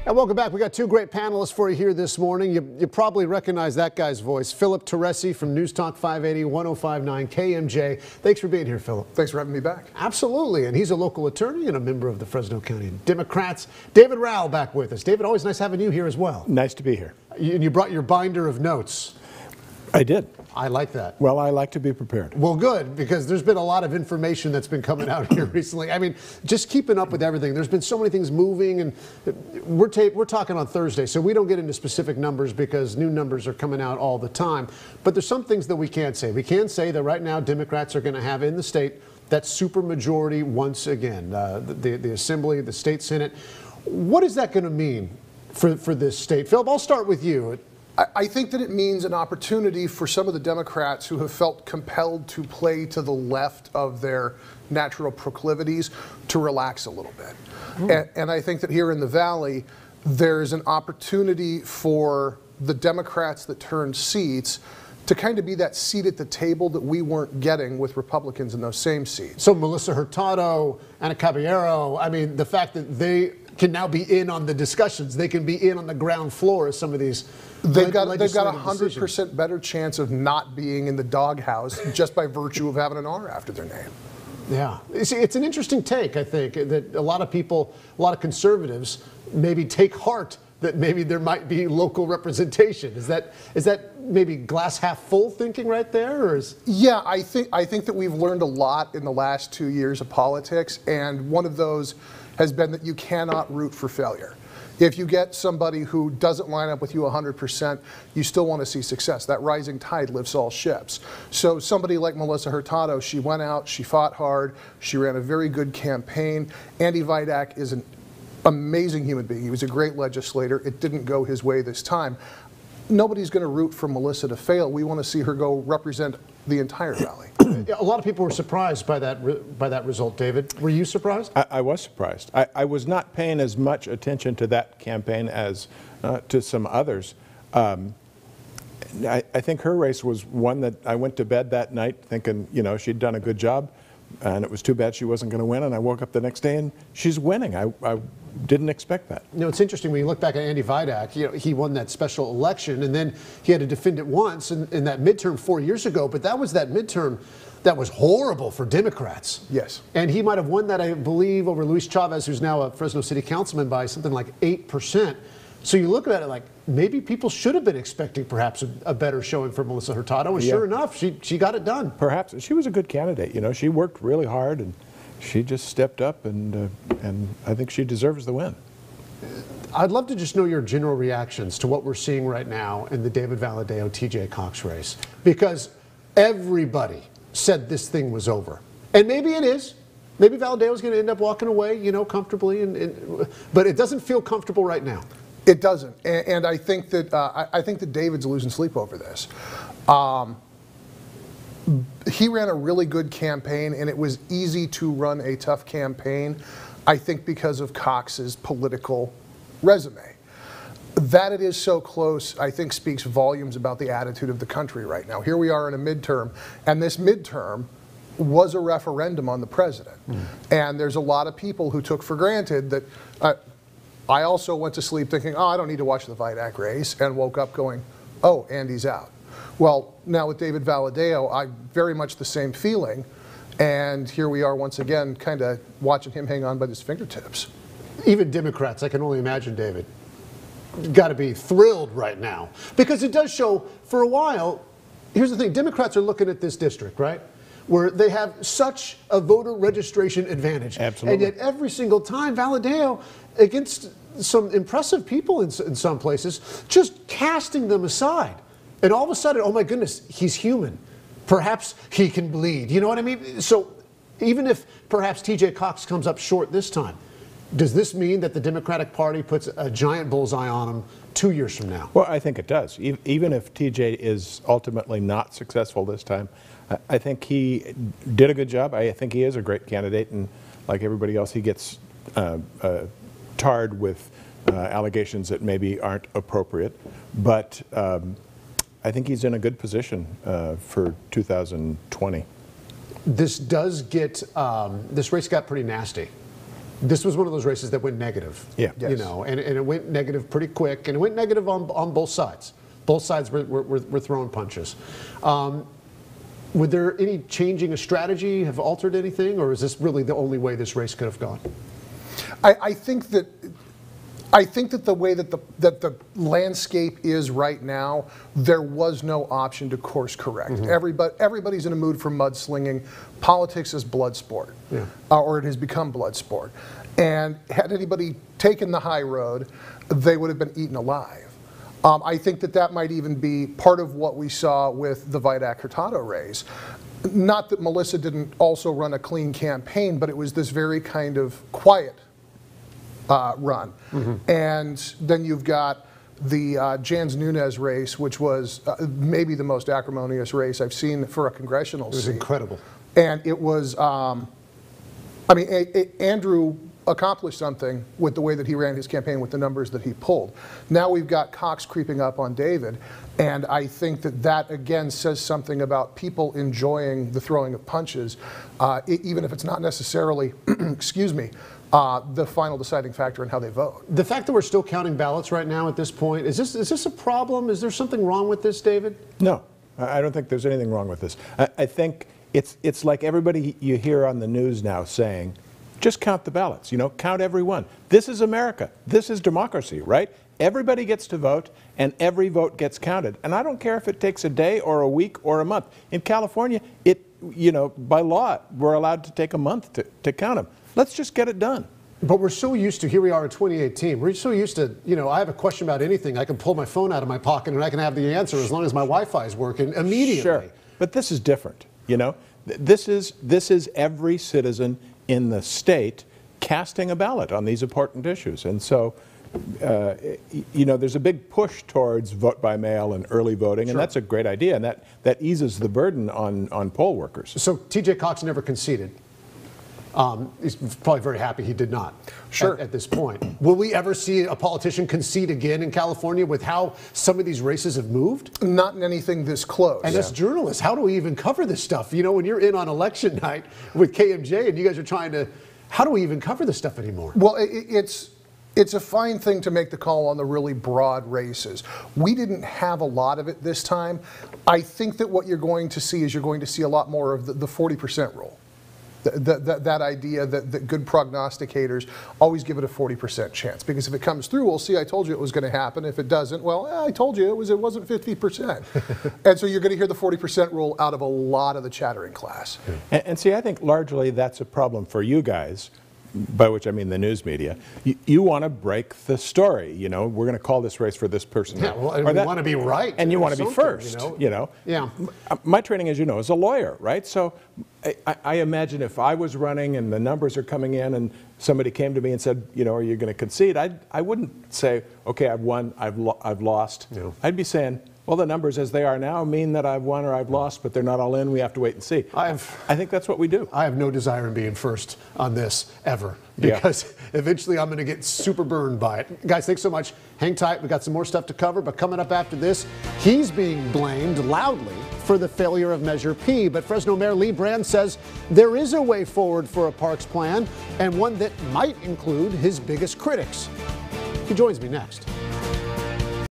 And welcome back. We got two great panelists for you here this morning. You probably recognize that guy's voice, Philip Teresi from News Talk 580, 105.9 KMJ. Thanks for being here, Philip. Thanks for having me back. Absolutely. And he's a local attorney and a member of the Fresno County Democrats. David Rowell back with us. David, always nice having you here as well. Nice to be here. And you brought your binder of notes. I did. I like that. Well, I like to be prepared. Well, good, because there's been a lot of information that's been coming out here recently. I mean, just keeping up with everything. There's been so many things moving, and we're talking on Thursday, so we don't get into specific numbers because new numbers are coming out all the time. But there's some things that we can't say. We can say that right now Democrats are going to have in the state that supermajority once again, the Assembly, the state Senate. What is that going to mean for this state? Philip, I'll start with you. I think that it means an opportunity for some of the Democrats who have felt compelled to play to the left of their natural proclivities to relax a little bit. And I think that here in the Valley, there's an opportunity for the Democrats that turned seats to kind of be that seat at the table that we weren't getting with Republicans in those same seats. So Melissa Hurtado, Ana Caballero, I mean, the fact that they can now be in on the discussions, they can be in on the ground floor of some of these. They've got a 100% better chance of not being in the doghouse just by virtue of having an R after their name. Yeah, see, it's an interesting take, I think, that a lot of people, a lot of conservatives maybe take heart that maybe there might be local representation. Is that maybe glass half full thinking right there, or is? Yeah, I think that we've learned a lot in the last 2 years of politics, and one of those has been that you cannot root for failure. If you get somebody who doesn't line up with you 100%, you still want to see success. That rising tide lifts all ships. So somebody like Melissa Hurtado, she went out, she fought hard, she ran a very good campaign. Andy Vidak is an amazing human being. He was a great legislator. It didn't go his way this time. Nobody's going to root for Melissa to fail. We want to see her go represent the entire Valley. A lot of people were surprised by that result, David. Were you surprised? I was surprised. I was not paying as much attention to that campaign as to some others. I think her race was one that I went to bed that night thinking, you know, she'd done a good job, and it was too bad she wasn't going to win, and I woke up the next day and she's winning. I didn't expect that. You know, it's interesting when you look back at Andy Vidak, you know, he won that special election and then he had to defend it once in that midterm 4 years ago, but that was that midterm that was horrible for Democrats. Yes. And he might have won that, I believe, over Luis Chavez, who's now a Fresno City councilman, by something like 8%. So you look at it like maybe people should have been expecting perhaps a better showing for Melissa Hurtado, and sure enough, she got it done. Perhaps. She was a good candidate. You know, she worked really hard and she just stepped up, and I think she deserves the win. I'd love to just know your general reactions to what we're seeing right now in the David Valadao TJ Cox race, because everybody said this thing was over, and maybe it is. Maybe Valadao's going to end up walking away, you know, comfortably, but it doesn't feel comfortable right now. It doesn't, and I think that David's losing sleep over this. He ran a really good campaign, and it was easy to run a tough campaign, I think, because of Cox's political resume. That it is so close, I think, speaks volumes about the attitude of the country right now. Here we are in a midterm, and this midterm was a referendum on the president. And there's a lot of people who took for granted that I also went to sleep thinking, oh, I don't need to watch the Vidak race, and woke up going, oh, Andy's out. Well, now with David Valadao, I very much the same feeling, and here we are once again kind of watching him hang on by his fingertips. Even Democrats, I can only imagine, David, got to be thrilled right now, because it does show for a while. Here's the thing, Democrats are looking at this district, right, where they have such a voter registration advantage. Absolutely. And yet every single time Valadao, against some impressive people in some places, just casting them aside. And all of a sudden, oh my goodness, he's human. Perhaps he can bleed. You know what I mean? So even if perhaps TJ Cox comes up short this time, does this mean that the Democratic Party puts a giant bullseye on him 2 years from now? Well, I think it does. Even if TJ is ultimately not successful this time, I think he did a good job. I think he is a great candidate, and like everybody else, he gets tarred with allegations that maybe aren't appropriate. But I think he's in a good position for 2020. This does get, this race got pretty nasty This was one of those races that went negative. Yeah. You Yes. know, and it went negative pretty quick, and it went negative on both sides. Both sides were throwing punches. Were there any changing of strategy have altered anything, or is this really the only way this race could have gone? I think that the way that the landscape is right now, there was no option to course correct. Everybody's in a mood for mudslinging. Politics is blood sport, or it has become blood sport. And had anybody taken the high road, they would have been eaten alive. I think that might even be part of what we saw with the Vidak-Hurtado race. Not that Melissa didn't also run a clean campaign, but it was this very kind of quiet run. And then you've got the Jans Nunes race, which was maybe the most acrimonious race I've seen for a congressional seat. It was incredible. And it was, Andrew accomplished something with the way that he ran his campaign with the numbers that he pulled. Now we've got Cox creeping up on David, and I think that again says something about people enjoying the throwing of punches, even if it's not necessarily, excuse me, the final deciding factor in how they vote. The fact that we're still counting ballots right now at this point, is this a problem? Is there something wrong with this, David? No, I don't think there's anything wrong with this. I think it's like everybody you hear on the news now saying, just count the ballots, count every one. This is America. This is democracy, right? Everybody gets to vote, and every vote gets counted. And I don't care if it takes a day or a week or a month. In California, by law, we're allowed to take a month to count them. Let's just get it done. But we're so used to, here we are in 2018, we're so used to, I have a question about anything, I can pull my phone out of my pocket and I can have the answer as long as my Wi-Fi is working immediately. Sure, but this is different, This is every citizen in the state casting a ballot on these important issues. And so, there's a big push towards vote by mail and early voting, and that's a great idea, and that eases the burden on poll workers. So TJ Cox never conceded. He's probably very happy he did not. Sure. At this point. Will we ever see a politician concede again in California with how some of these races have moved? Not in anything this close. And as journalists, how do we even cover this stuff? When you're in on election night with KMJ and you guys are trying to, how do we even cover this stuff anymore? Well, it's a fine thing to make the call on the really broad races. We didn't have a lot of it this time. I think that what you're going to see is a lot more of the 40% rule. That idea that good prognosticators always give it a 40% chance, because if it comes through, we'll see, I told you it was going to happen. If it doesn't, well, I told you it wasn't 50%. And so you're going to hear the 40% rule out of a lot of the chattering class. And see, I think largely that's a problem for you guys, by which I mean the news media. You want to break the story. We're going to call this race for this person. Yeah, well, and we want to be right. And you want to be first. Yeah. My training, as you know, is a lawyer, right? So I imagine if I was running and the numbers are coming in and somebody came to me and said, are you going to concede? I wouldn't say, okay, I've won, I've lost. No. I'd be saying, well, the numbers as they are now mean that I've won or I've lost, but they're not all in. We have to wait and see. I think that's what we do. I have no desire in being first on this ever, because eventually I'm going to get super burned by it. Guys, thanks so much. Hang tight. We got some more stuff to cover, but coming up after this, he's being blamed loudly for the failure of Measure P. But Fresno Mayor Lee Brand says there is a way forward for a parks plan, and one that might include his biggest critics. He joins me next.